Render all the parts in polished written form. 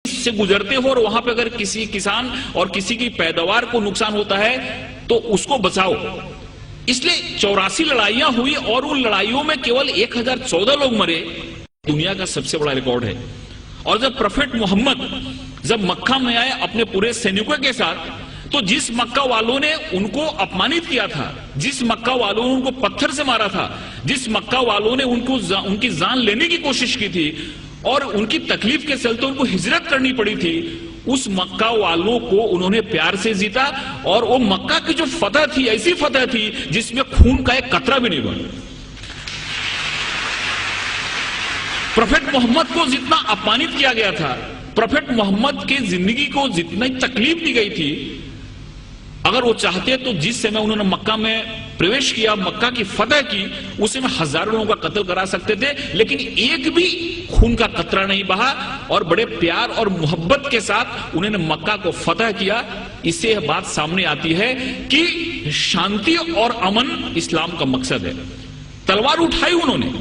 से गुजरते हो और वहां पे अगर किसी किसान और किसी की पैदावार को नुकसान होता है तो उसको बचाओ। इसलिए 84 लड़ाइयां हुई और उन लड़ाइयों में केवल 1014 लोग मरे, दुनिया का सबसे बड़ा रिकॉर्ड है। और जब प्रोफेट मोहम्मद जब मक्का में आए अपने पूरे सैनिकों के साथ, तो जिस मक्का वालों ने उनको अपमानित किया था, जिस मक्का वालों ने उनको पत्थर से मारा था, जिस मक्का वालों ने उनकी जान लेने की कोशिश की थी और उनकी तकलीफ के चलते उनको हिजरत करनी पड़ी थी, उस मक्का वालों को उन्होंने प्यार से जीता। और वो मक्का की जो फतह थी, ऐसी फतह थी जिसमें खून का एक कतरा भी नहीं बना। प्रोफेट मोहम्मद को जितना अपमानित किया गया था, प्रोफेट मोहम्मद के जिंदगी को जितनी तकलीफ दी गई थी, अगर वो चाहते तो जिस समय उन्होंने मक्का में प्रवेश किया, मक्का की फतह की, उस समय हजारों लोगों का कत्ल करा सकते थे, लेकिन एक भी खून का कतरा नहीं बहा और बड़े प्यार और मोहब्बत के साथ उन्होंने मक्का को फतह किया। इससे यह बात सामने आती है कि शांति और अमन इस्लाम का मकसद है। तलवार उठाई उन्होंने,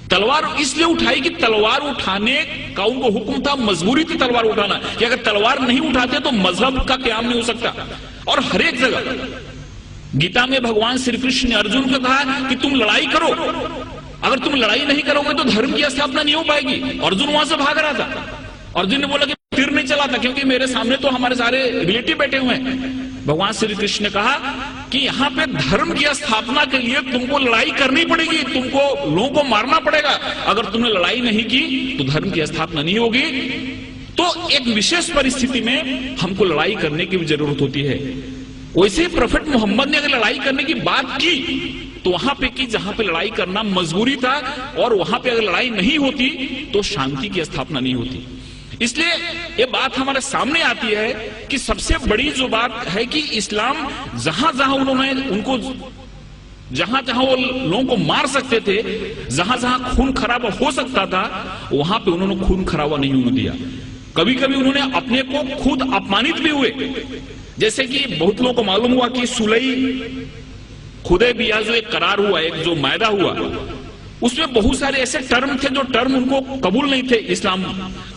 तलवार इसलिए उठाई कि तलवार उठाने का उनको हुक्म था, मजबूरी थी तलवार उठाना, कि अगर तलवार नहीं उठाते तो मजहब का क्याम नहीं हो सकता। और हर एक जगह गीता में भगवान श्री कृष्ण ने अर्जुन को कहा कि तुम लड़ाई करो, अगर तुम लड़ाई नहीं करोगे तो धर्म की स्थापना नहीं हो पाएगी। अर्जुन वहां से भाग रहा था, अर्जुन ने बोला कि तीर नहीं चलाता क्योंकि मेरे सामने तो हमारे सारे रिलेटिव बैठे हुए हैं। भगवान श्री कृष्ण ने कहा कि यहाँ पे धर्म की स्थापना के लिए तुमको लड़ाई करनी पड़ेगी, तुमको लोगों को मारना पड़ेगा। अगर तुमने लड़ाई नहीं की तो धर्म की स्थापना नहीं होगी। तो एक विशेष परिस्थिति में हमको लड़ाई करने की भी जरूरत होती है। वैसे ही प्रोफेट मोहम्मद ने अगर लड़ाई करने की बात की तो वहां पे की जहां पे लड़ाई करना मजबूरी था, और वहां पे अगर लड़ाई नहीं होती तो शांति की स्थापना नहीं होती। इसलिए ये बात हमारे सामने आती है कि सबसे बड़ी जो बात है कि इस्लाम जहां जहां उन्होंने उनको जहां जहां वो लोगों को मार सकते थे, जहां जहां खून खराबा हो सकता था, वहां पे उन्होंने खून खराबा नहीं होने दिया। कभी कभी उन्होंने अपने को खुद अपमानित भी हुए, जैसे कि बहुत लोगों को मालूम हुआ कि सुलई हुदैबिया जो एक करार हुआ, एक जो मायदा हुआ, उसमें बहुत सारे ऐसे टर्म थे जो टर्म उनको कबूल नहीं थे, इस्लाम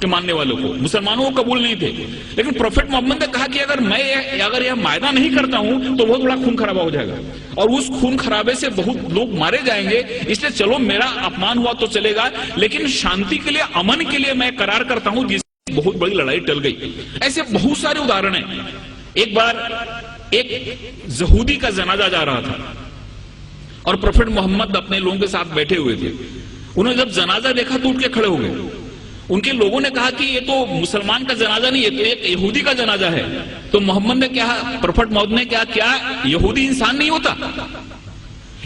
के मानने वालों को, मुसलमानों को कबूल नहीं थे। लेकिन प्रोफेट मोहम्मद ने कहा कि अगर यह मायदा नहीं करता हूं तो बहुत बड़ा खून खराबा हो जाएगा और उस खून खराबे से बहुत लोग मारे जाएंगे। इसलिए चलो मेरा अपमान हुआ तो चलेगा, लेकिन शांति के लिए, अमन के लिए मैं करार करता हूं, जिससे बहुत बड़ी लड़ाई टल गई। ऐसे बहुत सारे उदाहरण हैं। एक बार एक यहूदी का जनाजा जा रहा था और प्रोफेट मोहम्मद अपने लोगों के साथ बैठे हुए थे। उन्होंने जब जनाजा देखा तो उठ के खड़े हो गए। उनके लोगों ने कहा कि ये तो मुसलमान का जनाजा नहीं, ये तो एक यहूदी का जनाजा है। तो मोहम्मद ने क्या, प्रोफेट मोहम्मद ने क्या यहूदी इंसान नहीं होता?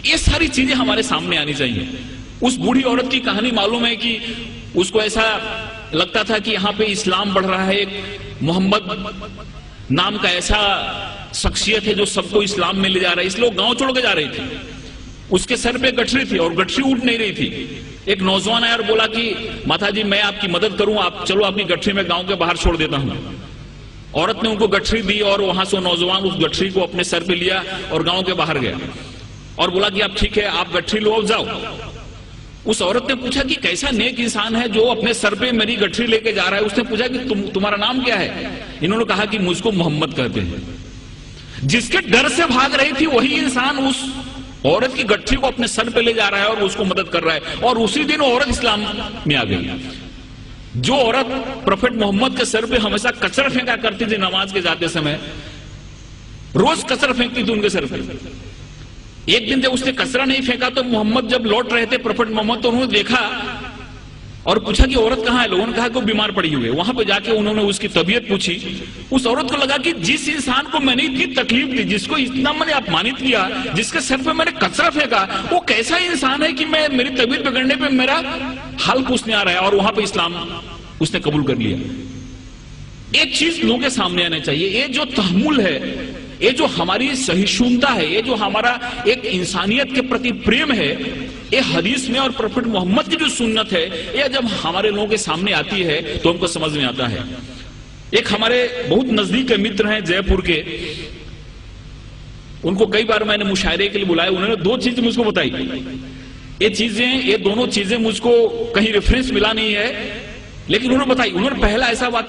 ये सारी चीजें हमारे सामने आनी चाहिए। उस बूढ़ी औरत की कहानी मालूम है कि उसको ऐसा लगता था कि यहाँ पे इस्लाम बढ़ रहा है, मोहम्मद नाम का ऐसा शख्सियत है जो सबको इस्लाम में ले जा रहा है, इसलिए वो गांव छोड़ के जा रही थी। उसके सर पे गठरी थी और गठरी उठ नहीं रही थी। एक नौजवान आया और बोला कि माता जी मैं आपकी मदद करूं, आप चलो आपकी गठरी में गांव के बाहर छोड़ देता हूं। औरत ने उनको गठरी दी और वहां से नौजवान उस गठरी को अपने सर पे लिया और गांव के बाहर गया और बोला कि आप ठीक है, आप गठरी लो, जाओ। उस औरत ने पूछा कि कैसा नेक इंसान है जो अपने सर पे मेरी गठरी लेके जा रहा है। उसने पूछा कि तुम्हारा नाम क्या है? इन्होंने कहा कि मुझको मोहम्मद कहते हैं। जिसके डर से भाग रही थी वही इंसान उस औरत की गठरी को अपने सर पे ले जा रहा है और उसको मदद कर रहा है, और उसी दिन औरत इस्लाम में आ गई। जो औरत प्रोफेट मोहम्मद के सर पे हमेशा कचरा फेंका करती थी नमाज के जाते समय, रोज कचरा फेंकती थी उनके सर पे। एक दिन जब उसने कचरा नहीं फेंका तो मोहम्मद जब लौट रहे थे, प्रोफेट मोहम्मद, तो उन्होंने देखा और पूछा कि औरत कहाँ है? लोगों ने कहा कि वो बीमार पड़ी हुई है। वहां पे जाके उन्होंने उसकी तबीयत पूछी। उस औरत को लगा कि जिस इंसान को मैंने इतनी तकलीफ दी, जिसको इतना मैंने अपमानित किया, जिसके सर पे मैंने कचरा फेंका, वो कैसा इंसान है कि मेरी तबीयत बिगड़ने पे मेरा हाल पूछने आ रहा है, और वहां पे इस्लाम उसने कबूल कर लिया। एक चीज लोगों के सामने आना चाहिए, ये जो तहम्मुल है, ये जो हमारी सहिष्णुता है, ये जो हमारा एक इंसानियत के प्रति प्रेम है, ये हदीस में और प्रोफेट मोहम्मद की जो सुन्नत है, ये जब हमारे लोगों के सामने आती है तो हमको समझ में आता है। एक हमारे बहुत नजदीक के मित्र हैं जयपुर के, उनको कई बार मैंने मुशायरे के लिए बुलाया। उन्होंने दो चीज मुझको बताई। ये दोनों चीजें मुझको कहीं रेफरेंस मिला नहीं है, लेकिन उन्होंने बताई। उन्होंने पहला ऐसा बात